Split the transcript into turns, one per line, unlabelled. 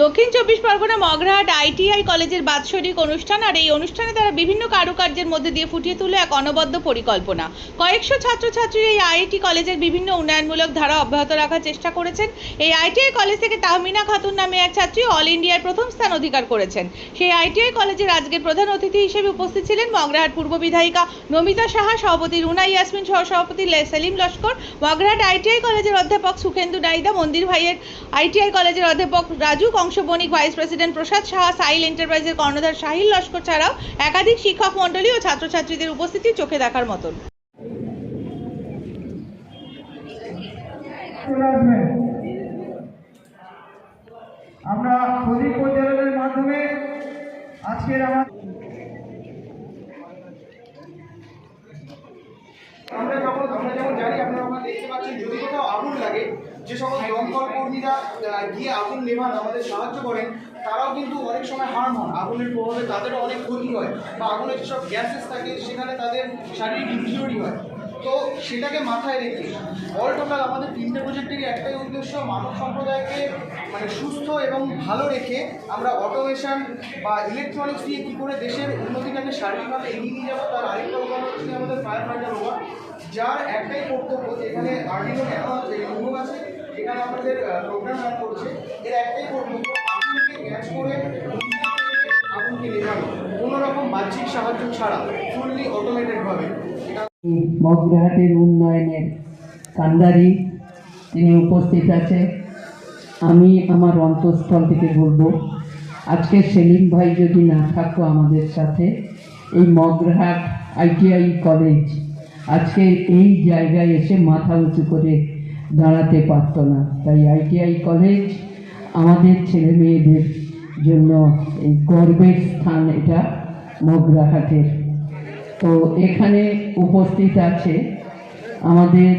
দক্ষিণ চব্বিশ পরগনা মগরাহাট আইটিআই কলেজের বাৎসরিক অনুষ্ঠান। আর এই অনুষ্ঠানে তারা বিভিন্ন কারুকার্যের মধ্যে দিয়ে ফুটিয়ে তুলে এক অনবদ্য পরিকল্পনা। কয়েকশো ছাত্রছাত্রীর এই আইআইটি কলেজের বিভিন্ন উন্নয়নমূলক ধারা অব্যাহত রাখার চেষ্টা করেছেন। এই আইটিআই কলেজ থেকে তাহমিনা খাতুন নামে এক ছাত্রী অল ইন্ডিয়ার প্রথম স্থান অধিকার করেছেন। সেই আইটিআই কলেজের আজকের প্রধান অতিথি হিসেবে উপস্থিত ছিলেন মগরাহাট পূর্ব বিধায়িকা নমিতা সাহা, সভাপতি রুনা ইয়াসমিন, সহসভাপতি সেলিম লস্কর, মগরাহাট আইটিআই কলেজের অধ্যাপক সুখেন্দু নাইদা, মন্দির ভাইয়ের আইটিআই কলেজের অধ্যাপক রাজু, অংশ বণিক ভাইস প্রেসিডেন্ট প্রসাদ সাহা, সাইল এন্টারপ্রাইজের কর্ণধার সাহিল লস্কর ছাড়াও একাধিক শিক্ষক মণ্ডলী ও ছাত্রছাত্রীদের উপস্থিতি চোখে দেখার মতন।
আমরা প্রদীপ প্রজ্বলনের মাধ্যমে আজকের আমরা যেমন জানি, আপনারা দেখতে পাচ্ছেন, যদি কোথাও আগুন লাগে, যে সকল দমকল কর্মীরা গিয়ে আগুন নেভান আমাদের সাহায্য করেন, তারাও কিন্তু অনেক সময় হার্ম হন। আগুনের প্রভাবে তাদেরও অনেক ক্ষতি হয়, বা আগুনের যেসব গ্যাসেস থাকে সেখানে তাদের শারীরিক ইনজুরি হয়। তো সেটাকে মাথায় রেখে অল টোটাল আমাদের তিনটে প্রজেক্টেরই একটাই উদ্দেশ্য, মানব সম্প্রদায়কে সুস্থ এবং ভালো রেখে আমরা অটোমেশন বা ইলেকট্রনিক্স দিয়ে কী করে দেশের উন্নতিটাকে শারীরিকভাবে এগিয়ে নিয়ে যাবো। তার আরেকটা উদাহরণ হচ্ছে আমাদের ফায়ার ফাইটার রোবট, যার একটাই কর্তব্য, যেখানে আর্ডিনো ন্যানো আছে, যেখানে আমাদের প্রোগ্রাম রান করছে, এর একটাই কর্তব্য আগুনকে ক্যাচ করে আগুনকে নেভানো, কোনো রকম বাহ্যিক সাহায্য ছাড়া, ফুললি অটোমেটেডভাবে।
মগরাহাটের উন্নয়নের কান্ডারি তিনি উপস্থিত আছে। আমি আমার অন্তঃস্থল থেকে বলবো, আজকে সেলিম ভাই যদি না থাকতো আমাদের সাথে, এই মগরাহাট আইটিআই কলেজ আজকে এই জায়গায় এসে মাথা উঁচু করে দাঁড়াতে পারতো না। তাই আইটিআই কলেজ আমাদের ছেলে মেয়েদের জন্য এই গর্বের স্থান, এটা মগরাহাটের। তো এখানে উপস্থিত আছে আমাদের